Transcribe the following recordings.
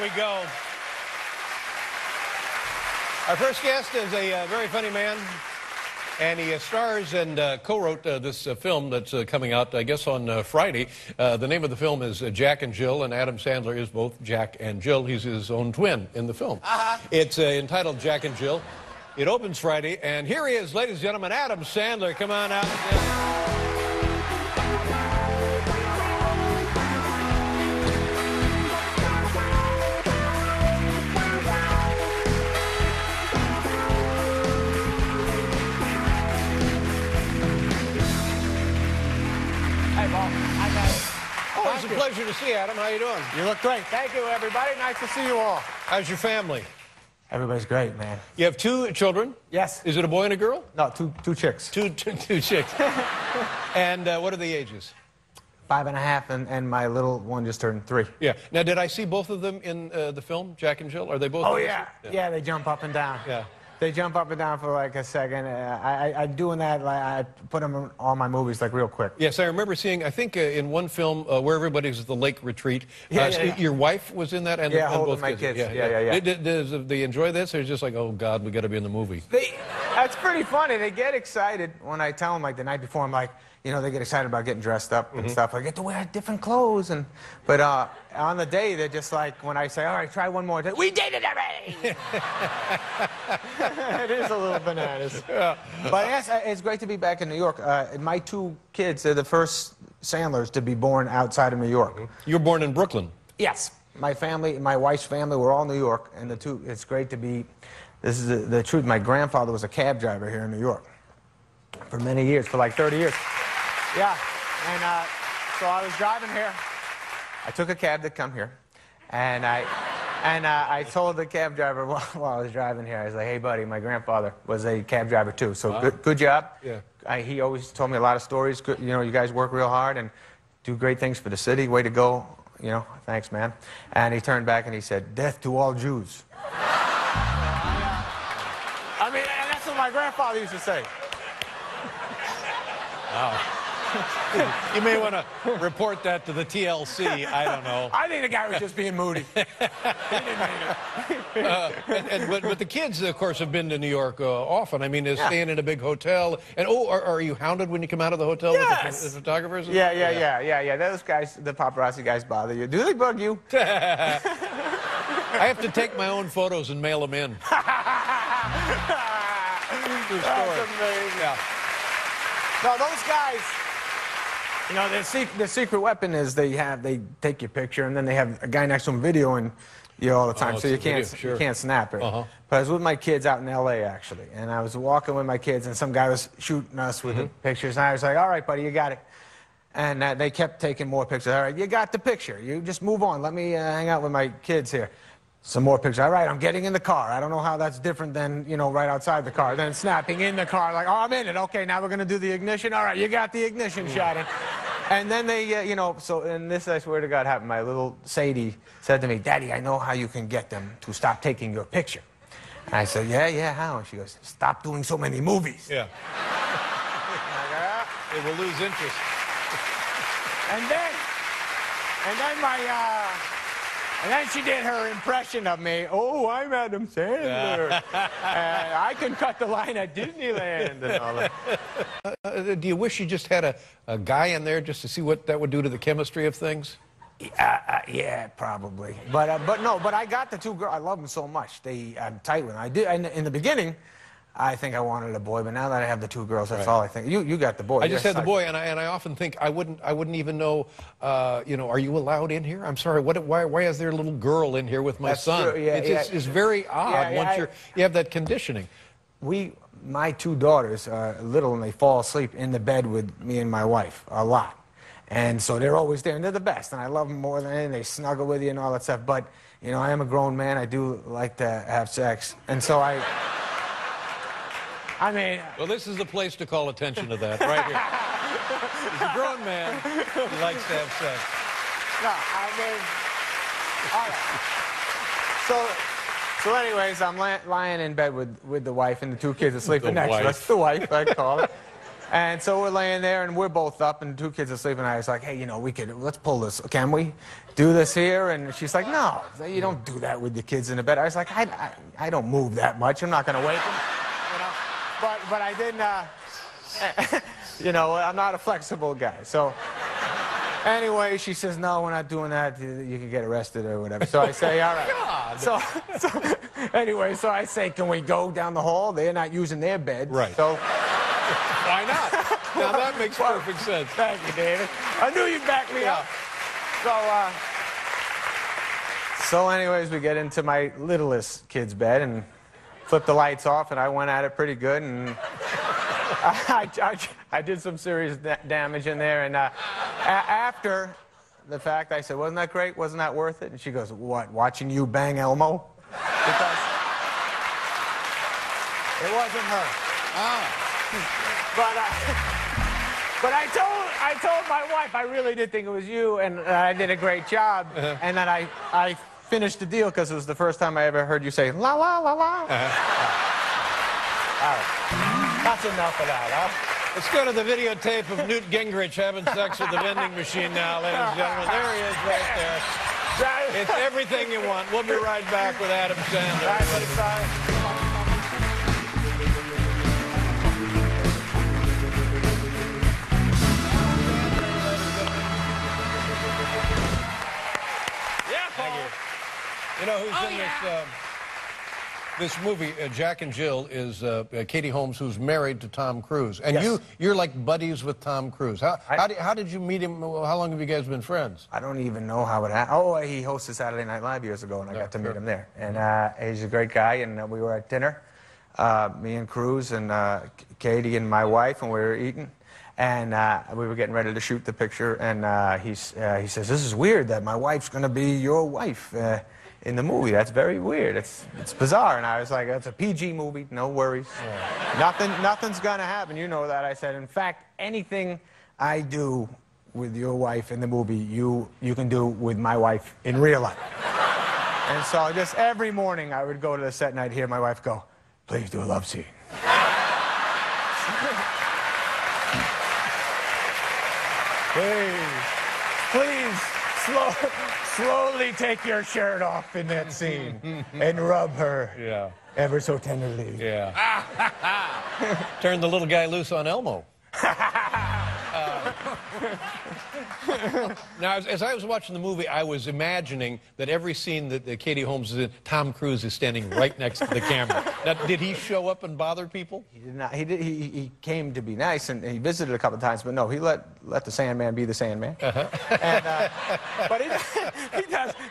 we go. Our first guest is a very funny man, and he stars and co-wrote this film that's coming out, I guess, on Friday. The name of the film is Jack and Jill, and Adam Sandler is both Jack and Jill. He's his own twin in the film. It's entitled Jack and Jill. It opens Friday, and here he is, ladies and gentlemen, Adam Sandler. Come on out. Oh, it's a pleasure to see you, Adam. How you doing? You look great. Thank you, everybody. Nice to see you all. How's your family? Everybody's great, man. You have two children? Yes. Is it a boy and a girl? No, two chicks. Two chicks. And what are the ages? 5.5, and my little one just turned 3. Yeah. Now, did I see both of them in the film, Jack and Jill? Are they both? Oh, yeah. Yeah, they jump up and down. Yeah. They jump up and down for like a second. I'm doing that, like, I put them in all my movies, like, real quick. Yes, I remember seeing, I think, in one film where everybody's at the lake retreat. Your wife was in that? And, yeah, and both my kids. Yeah. Do they enjoy this, or is it just like, oh, God, we got to be in the movie? That's pretty funny. They get excited when I tell them, like, the night before. I'm like, you know, they get excited about getting dressed up and stuff. I get to wear different clothes. But on the day, they're just like, when I say, all right, try one more. We did it already! It is a little bananas. Yeah. But yes, it's great to be back in New York. My two kids, they're the first Sandlers to be born outside of New York. You were born in Brooklyn? Yes. My family, my wife's family, we're all New York. And it's great to be, this is the truth. My grandfather was a cab driver here in New York for many years, for like 30 years. Yeah, and so I was driving here. I took a cab to come here, and I told the cab driver while I was driving here, I was like, hey, buddy, my grandfather was a cab driver, too, so good job. Yeah. He always told me a lot of stories. Good, you know, you guys work real hard and do great things for the city. Way to go. You know, thanks, man. And he turned back and he said, death to all Jews. I mean, and that's what my grandfather used to say. Wow. You may want to report that to the TLC. I don't know. I think the guy was just being moody. He didn't mean it. But the kids, of course, have been to New York often. I mean, they're staying in a big hotel. And, are you hounded when you come out of the hotel with the photographers? Yeah. Those guys, the paparazzi guys, bother you. Do they bug you? I have to take my own photos and mail them in. That's amazing. Yeah. No, those guys, you know, the secret weapon is they take your picture, and then they have a guy next to them videoing you all the time, so you can't snap it. But I was with my kids out in L.A., actually, and I was walking with my kids, and some guy was shooting us with the pictures, and I was like, all right, buddy, you got it. And they kept taking more pictures. All right, you got the picture. You just move on. Let me hang out with my kids here. Some more pictures. All right, I'm getting in the car. I don't know how that's different than, you know, right outside the car. Then snapping in the car, like, oh, I'm in it. Okay, now we're going to do the ignition. All right, you got the ignition shot in. And then they, you know, so, and this, I swear to God, happened. My little Sadie said to me, Daddy, I know how you can get them to stop taking your picture. And I said, yeah, how? And she goes, stop doing so many movies. Yeah. They will lose interest. And then she did her impression of me. Oh, I'm Adam Sandler. And I can cut the line at Disneyland and all that. Do you wish you just had a guy in there just to see what that would do to the chemistry of things? Yeah, probably. But I got the two girls. I love them so much. I'm tight with them. I did in the beginning. I think I wanted a boy, but now that I have the two girls, that's all I think. You got the boy. I just had the boy, and I often think I wouldn't even know. You know, are you allowed in here? I'm sorry. Why is there a little girl in here with my son? True. Yeah, it's very odd once you have that conditioning. My two daughters are little, and they fall asleep in the bed with me and my wife a lot, and so they're always there, and they're the best, and I love them more than anything. They snuggle with you and all that stuff. But you know, I am a grown man. I do like to have sex, and so I mean... Well, this is the place to call attention to that, right here. He's a grown man. He likes to have sex. No, I mean... All right. So anyways, I'm lying in bed with the wife and the two kids asleep next to us. The wife, I call it. And so we're laying there, and we're both up, and 2 kids are sleeping. And I was like, hey, you know, let's pull this. Can we do this here? And she's like, no, you don't do that with the kids in the bed. I was like, I don't move that much. I'm not going to wake them. You know? But I didn't, you know, I'm not a flexible guy. So anyway, she says, no, we're not doing that. You can get arrested or whatever. So I say, all right. God. So anyway, so I say, can we go down the hall? They're not using their bed. Right. So why not? Now that makes perfect sense. Thank you, David. I knew you'd back me up. So anyways, we get into my littlest kid's bed and flip the lights off, and I went at it pretty good, and I did some serious damage in there. And after the fact, I said, wasn't that great? Wasn't that worth it? And she goes, what, watching you bang Elmo? Because it wasn't her. Ah. But I told my wife I really did think it was you, and I did a great job. And then I finished the deal because it was the first time I ever heard you say la la la la. All right, that's enough of that, huh? Let's go to the videotape of Newt Gingrich having sex with the vending machine now, ladies and gentlemen. There he is, right there. It's everything you want. We'll be right back with Adam Sandler. You know who's in this movie, Jack and Jill, is Katie Holmes, who's married to Tom Cruise. And yes. you're like buddies with Tom Cruise. How did you meet him? How long have you guys been friends? I don't even know how it happened. Oh, he hosted Saturday Night Live years ago, and I got to meet him there. And he's a great guy, and we were at dinner, me and Cruise and Katie and my wife, and we were eating. And we were getting ready to shoot the picture, and he says, this is weird that my wife's going to be your wife in the movie. That's very weird. It's bizarre. And I was like, it's a PG movie, no worries. Yeah. Nothing's going to happen. You know that. I said, in fact, anything I do with your wife in the movie, you can do with my wife in real life. And so just every morning I would go to the set and I'd hear my wife go, please do a love scene. Please, slowly take your shirt off in that scene and rub her ever so tenderly. Yeah. Turn the little guy loose on Elmo. Now, as I was watching the movie, I was imagining that every scene that Katie Holmes is in, Tom Cruise is standing right next to the camera. Now, did he show up and bother people? He did not. He came to be nice, and he visited a couple of times, but no, he let the Sandman be the Sandman. But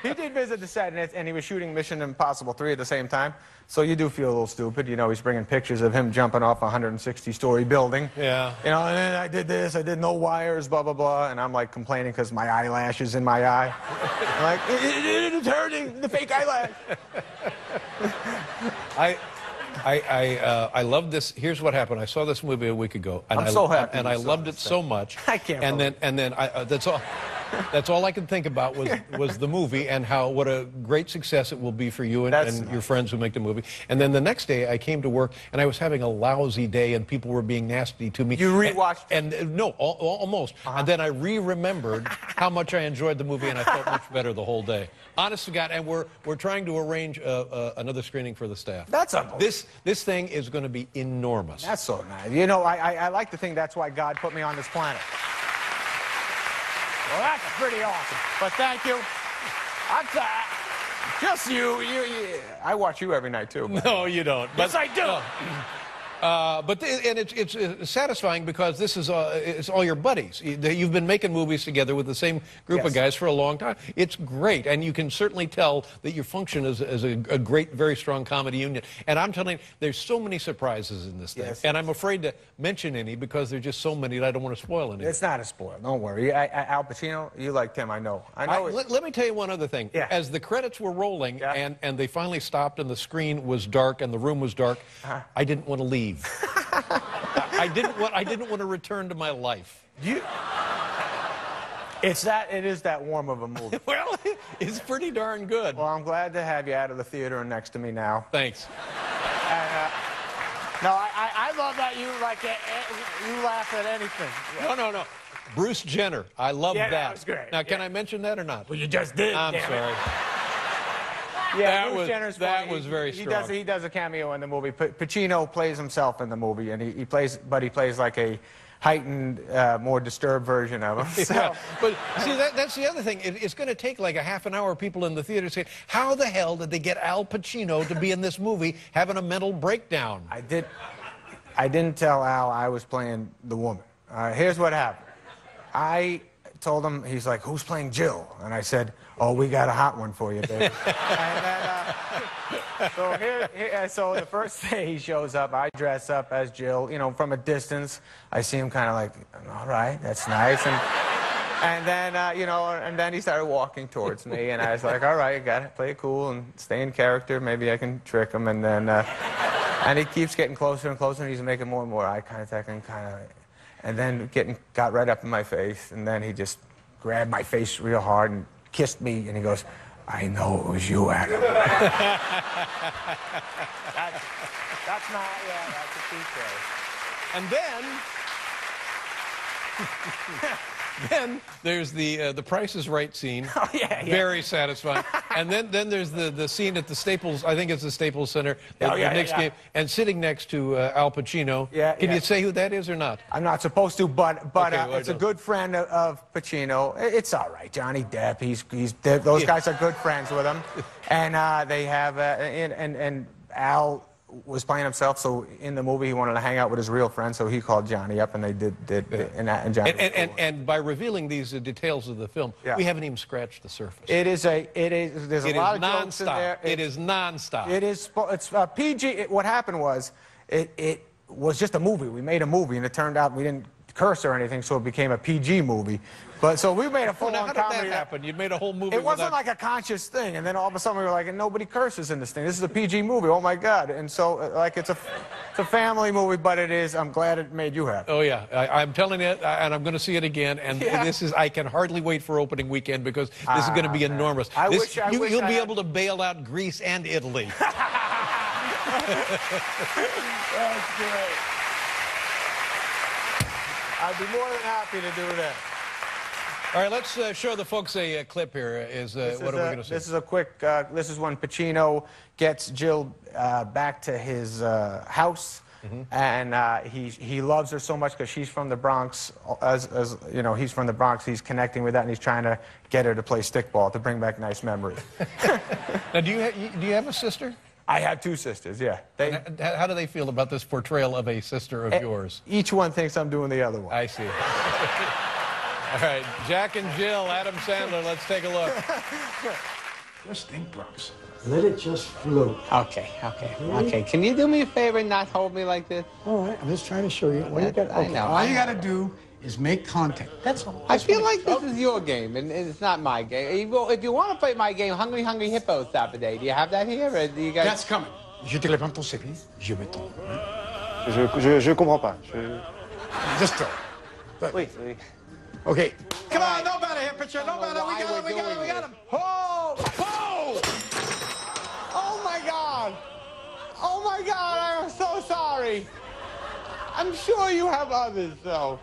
he did visit the set, and he was shooting Mission Impossible 3 at the same time. So you do feel a little stupid. You know, he's bringing pictures of him jumping off a 160-story building. Yeah. You know, and then I did this, I did no wires, blah, blah, blah. And I'm like complaining because my eyelash is in my eye. I'm like, it's hurting, the fake eyelash. I love this. Here's what happened. I saw this movie a week ago, and I'm so happy. And I loved it so much. I can't. And then that's all. That's all I could think about was the movie and what a great success it will be for you and your friends who make the movie. And then the next day I came to work and I was having a lousy day and people were being nasty to me. You rewatched it? And no, almost. And then I remembered how much I enjoyed the movie and I felt much better the whole day. Honest to God, and we're trying to arrange another screening for the staff. That's unbelievable. This thing is going to be enormous. That's so nice. You know, I like to think that's why God put me on this planet. Well, that's pretty awesome. But thank you. Just you. I watch you every night, too. No, you don't. Yes, I do. No. It's satisfying because this is it's all your buddies. You've been making movies together with the same group of guys for a long time. It's great, and you can certainly tell that you function as a great, very strong comedy union. And I'm telling you, there's so many surprises in this thing, and I'm afraid to mention any because there's just so many that I don't want to spoil any. It's not a spoil. Don't worry. Al Pacino, you liked him, I know. Let me tell you one other thing. Yeah. As the credits were rolling and they finally stopped and the screen was dark and the room was dark, I didn't want to leave. I didn't want to return to my life. It is that warm of a movie. Well, it's pretty darn good. Well, I'm glad to have you out of the theater and next to me now. Thanks. No, I love that you you laugh at anything. No. Bruce Jenner. I love that. That was great. Now, can I mention that or not? Well, you just did. I'm sorry. Yeah, Bruce Jenner's that funny. was very strong. He does a cameo in the movie. Pacino plays himself in the movie, and he plays like a heightened, more disturbed version of him. So. Yeah, but see, that's the other thing. It's going to take like a half an hour. People in the theater say, "How the hell did they get Al Pacino to be in this movie having a mental breakdown?" I didn't tell Al I was playing the woman. Here's what happened. I told him, he's like, "Who's playing Jill?" And I said, "Oh, we got a hot one for you, baby." And then, so the first day he shows up, I dress up as Jill. You know, from a distance, I see him kind of like, "All right, that's nice." And then, you know, and then he started walking towards me, and I was like, "All right, you got to play it cool and stay in character. Maybe I can trick him." And then, and he keeps getting closer and closer, and he's making more and more eye contact and then got right up in my face, and then he just grabbed my face real hard and kissed me, and he goes, "I know it was you, Adam." That's not, yeah, that's a feature. And then there's the Price is Right scene. Oh, yeah. Very satisfying. And then there's the scene at the Staples, I think it's the Staples Center, the Knicks game, and sitting next to Al Pacino. Yeah, Can you say who that is or not? I'm not supposed to, but Okay, well, it's a good friend of Pacino. It's all right. Johnny Depp, those guys are good friends with him. And they have, and Al was playing himself, so in the movie he wanted to hang out with his real friend, so he called Johnny up, and they did and Johnny. And by revealing these details of the film, we haven't even scratched the surface. There's a lot of jokes in there. It is nonstop. It's PG. What happened was, it was just a movie. We made a movie, and it turned out we didn't curse or anything, so it became a PG movie. But so we made a full-on comedy. How did that happen? You made a whole movie. It wasn't like a conscious thing, and then all of a sudden we were like, nobody curses in this thing. This is a PG movie. Oh my God! And so like it's a family movie, but it is. I'm glad it made you happy. Oh yeah, I'm telling you, and I'm going to see it again. And this is. I can hardly wait for opening weekend because this is going to be enormous. You'll be able to bail out Greece and Italy. That's great. I'd be more than happy to do that. All right, let's show the folks a clip here. What are we going to see? This is a quick, this is when Pacino gets Jill back to his house, and he loves her so much because she's from the Bronx. As you know, he's from the Bronx. He's connecting with that, and he's trying to get her to play stickball to bring back nice memories. Now, do you have a sister? I have two sisters, yeah. How do they feel about this portrayal of a sister of yours? Each one thinks I'm doing the other one. I see. All right, Jack and Jill, Adam Sandler, let's take a look. Just think, Brooks. Let it just float. Okay. Can you do me a favor and not hold me like this? All right, I'm just trying to show you. I know. All you got to do is make contact. That's all. I feel like this is your game, and it's not my game. If you want to play my game, Hungry Hungry Hippo Saturday, do you have that here? Or do you guys... That's coming. Je te lève ton service, je me tombe. Je comprends pas. Just throw. Oui. Okay. Come on, no better here, pitcher. No better. We got him. Oh! Oh my God! Oh my God! I am so sorry. I'm sure you have others, though.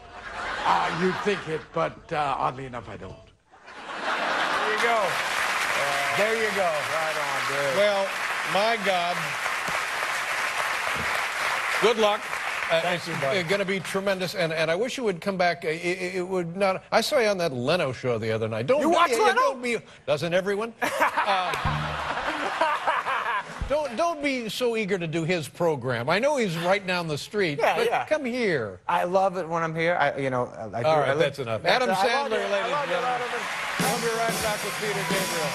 You think it, but oddly enough, I don't. There you go. There you go. Right on, dude. Well, my God. Good luck. Thank you, buddy. It's going to be tremendous, and I wish you would come back. It would not. I saw you on that Leno show the other night. You watch Leno? Don't be. Doesn't everyone? Don't be so eager to do his program. I know he's right down the street. But come here. I love it when I'm here. I do. All right, that's enough. Adam Sandler, ladies and gentlemen. We'll be right back with Peter Gabriel.